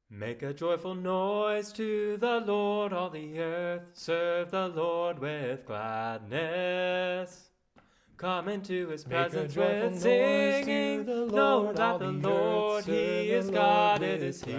Make a joyful noise to the Lord, all the earth. Serve the Lord with gladness. Come into his presence with singing. Know that the Lord, he is God. It is he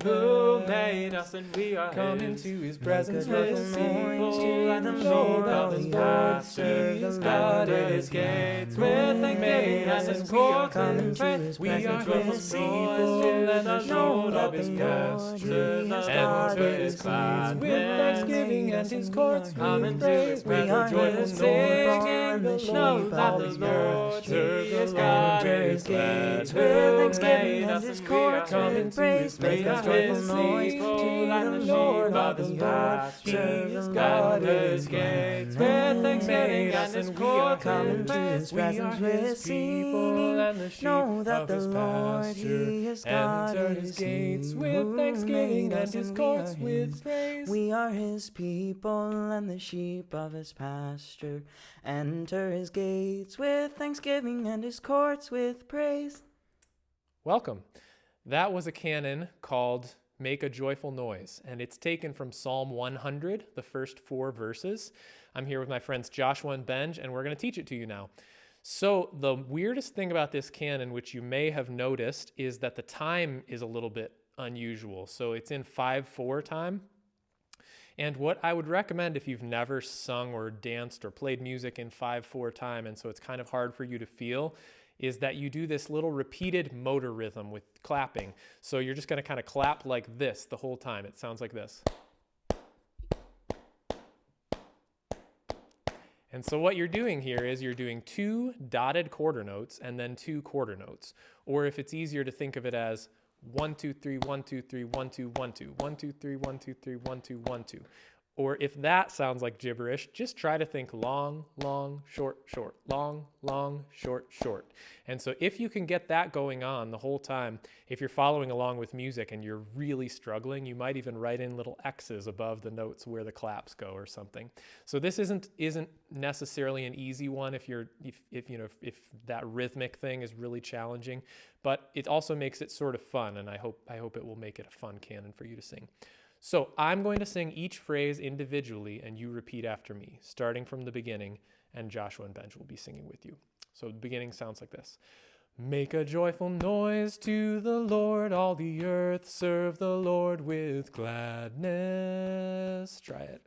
who made us, and we are Come his. into his presence With with people singing. and the Know sheep that of the his Lord, pasture. he is God. Enter It his is gates he with who thanksgiving made and us, his and we are courts with his. praise. We are joyful his noise people, to and the the Lord sheep of of his his pasture. pasture. Enter his With gladness. thanksgiving and his courts Come with into praise. his We are presence joyful with singing. Know that the Lord, he is God. Enter It his is gates who with made thanksgiving us, and his and we are courts with his. praise. Make We a are joyful his noise people to and the the Lord sheep of of the his Lord. pasture. Serve the God Enter with his gates with gladness. thanksgiving and his courts Come with into praise. his presence with singing. And the sheep Know that of the his Lord, pasture. he is God. Enter It his is gates he with who thanksgiving made and us, his and we courts are with his. praise. We are his people and the sheep of his pasture. Enter his gates with thanksgiving and his courts with praise. Welcome. That was a canon called Make a Joyful Noise, and it's taken from Psalm 100, the first 4 verses. I'm here with my friends Joshua and Benj, and we're going to teach it to you now. So the weirdest thing about this canon, which you may have noticed, is that the time is a little bit unusual. So it's in 5/4 time. And what I would recommend if you've never sung or danced or played music in 5/4 time, and so it's kind of hard for you to feel, is that you do this little repeated motor rhythm with clapping. So you're just going to kind of clap like this the whole time. It sounds like this. And so what you're doing here is you're doing 2 dotted quarter notes and then 2 quarter notes. Or if it's easier to think of it as 1, 2, 3, 1, 2, 3, 1, 2, 1, 2, 1, 2, 3, 1, 2, 3, 1, 2, 1, 2. Or if that sounds like gibberish, just try to think long, long, short, short, long, long, short, short. And so if you can get that going on the whole time, if you're following along with music and you're really struggling, you might even write in little X's above the notes where the claps go or something. So this isn't necessarily an easy one if that rhythmic thing is really challenging, but it also makes it sort of fun, and I hope it will make it a fun canon for you to sing. So I'm going to sing each phrase individually, and you repeat after me, starting from the beginning, and Joshua and Benj will be singing with you. So the beginning sounds like this. Make a joyful noise to the Lord, all the earth. Serve the Lord with gladness. Try it.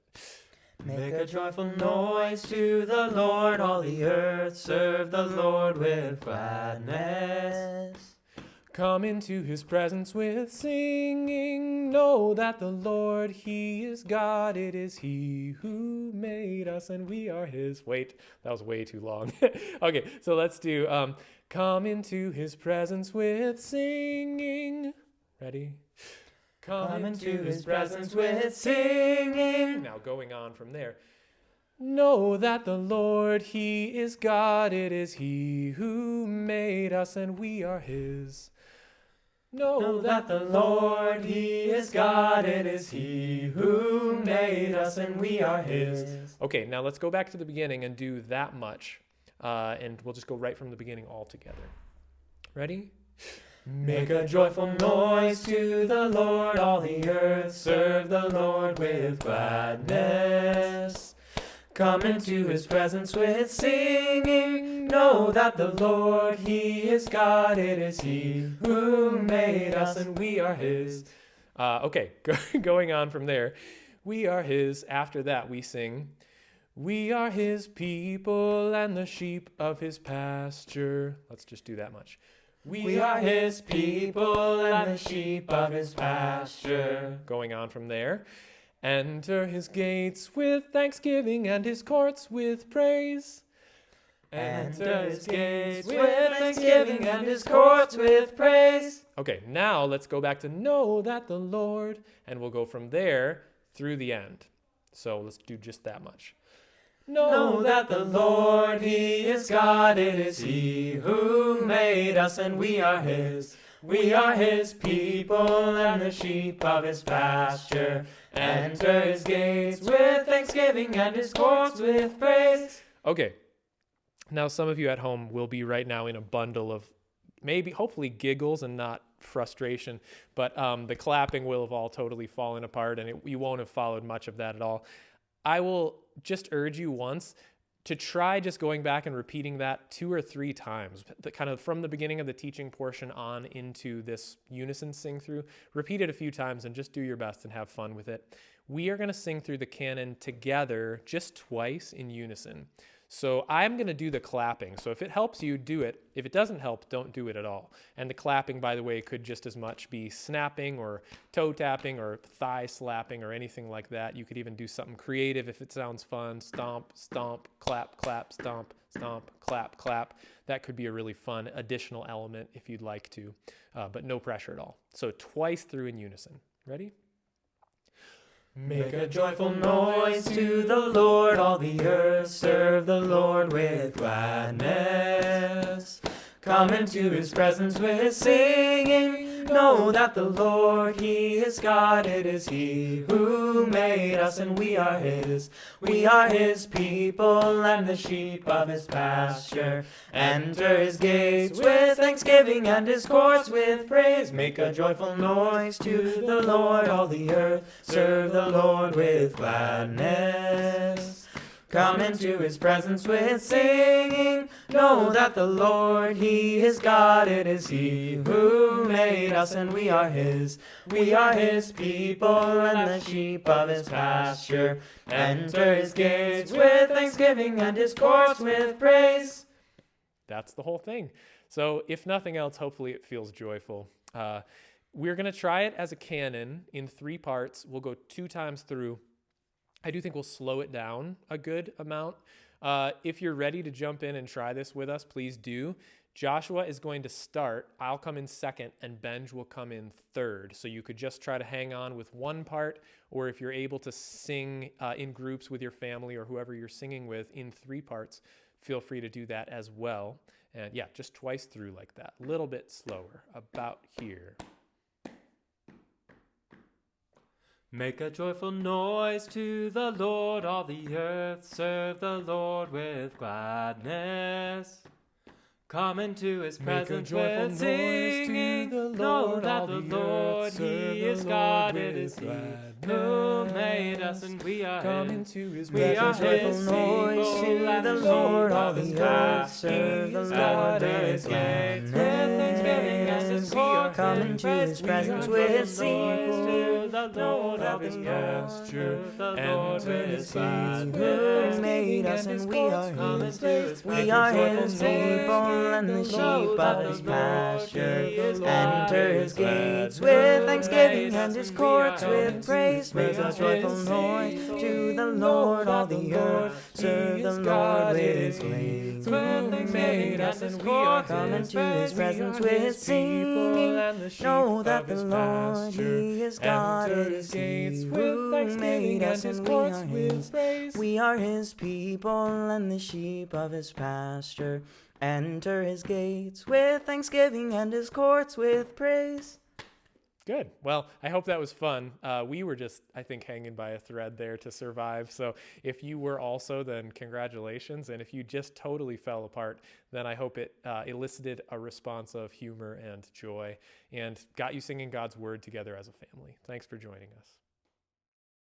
Make a joyful noise to the Lord, all the earth. Serve the Lord with gladness. Come into his presence with singing. Know that the Lord, he is God. It is he who made us, and we are his. Wait, that was way too long. Okay, so let's do come into his presence with singing. Ready? Come into his presence with singing. Now going on from there. Know that the Lord, he is God. It is he who made us, and we are his. Know that the Lord, he is God. It is he who made us, and we are his. Okay, now let's go back to the beginning and do that much. And we'll just go right from the beginning all together. Ready? Make a joyful noise to the Lord, all the earth. Serve the Lord with gladness. Come into his presence with singing. Know that the Lord, he is God. It is he who made us, and we are his. Okay, going on from there. We are his. After that, we sing, we are his people and the sheep of his pasture. Let's just do that much. We are his people and the sheep of his pasture. Going on from there. Enter his gates with thanksgiving and his courts with praise. Enter his gates with thanksgiving and his courts with praise. Okay, now let's go back to know that the Lord, and we'll go from there through the end. So let's do just that much. Know that the Lord, he is God. It is he who made us, and we are his. We are his people and the sheep of his pasture. Enter his gates with thanksgiving and his courts with praise. Okay, now some of you at home will be right now in a bundle of maybe, hopefully, giggles and not frustration, but the clapping will have all totally fallen apart, and you won't have followed much of that at all. I will just urge you once to try just going back and repeating that 2 or 3 times, kind of from the beginning of the teaching portion on into this unison sing through. Repeat it a few times and just do your best and have fun with it. We are going to sing through the canon together just twice in unison. So I'm going to do the clapping. So if it helps you, do it. If it doesn't help, don't do it at all. And the clapping, by the way, could just as much be snapping or toe tapping or thigh slapping or anything like that. You could even do something creative if it sounds fun. Stomp, stomp, clap, clap, stomp, stomp, clap, clap. That could be a really fun additional element if you'd like to, but no pressure at all. So twice through in unison. Ready? Make a joyful noise to the Lord, all the earth. Serve the Lord with gladness. Come into his presence with singing. Know that the Lord, he is God. It is he who made us, and we are his. We are his people and the sheep of his pasture. Enter his gates with thanksgiving and his courts with praise. Make a joyful noise to the Lord, all the earth. Serve the Lord with gladness. Come into his presence with singing. Know that the Lord, he is God. It is he who made us, and we are his. We are his people and the sheep of his pasture. Enter his gates with thanksgiving and his courts with praise. That's the whole thing. So if nothing else, hopefully it feels joyful. We're going to try it as a canon in 3 parts. We'll go 2 times through. I do think we'll slow it down a good amount. If you're ready to jump in and try this with us, please do. Joshua is going to start. I'll come in second, and Benj will come in third. So you could just try to hang on with one part, or if you're able to sing in groups with your family or whoever you're singing with in 3 parts, feel free to do that as well. And yeah, just twice through like that. A little bit slower, about here. Make a joyful noise to the Lord, all the earth. Serve the Lord with gladness. Come into his presence with singing. Know that the Lord, he is God. It is he who made us, and we are his. We are his people and the Lord, all the earth. Serve the Lord with gladness. Come into his presence with singing. The Lord of his pasture, the Lord is God, who made us, and we are his. We are his people and the sheep of his pasture. Enter his gates with thanksgiving and his courts with praise. Make a joyful noise to the Lord, all the earth. Serve the Lord with his praise. Who made us, and we are come into his presence with singing. Know that the Lord, he is God. It is he who made us, and we are his. We are his people and the sheep of his pasture. Enter his gates with thanksgiving and his courts with praise. Good. Well, I hope that was fun. We were just, I think, hanging by a thread there to survive. So if you were also, then congratulations. And if you just totally fell apart, then I hope it elicited a response of humor and joy and got you singing God's word together as a family. Thanks for joining us.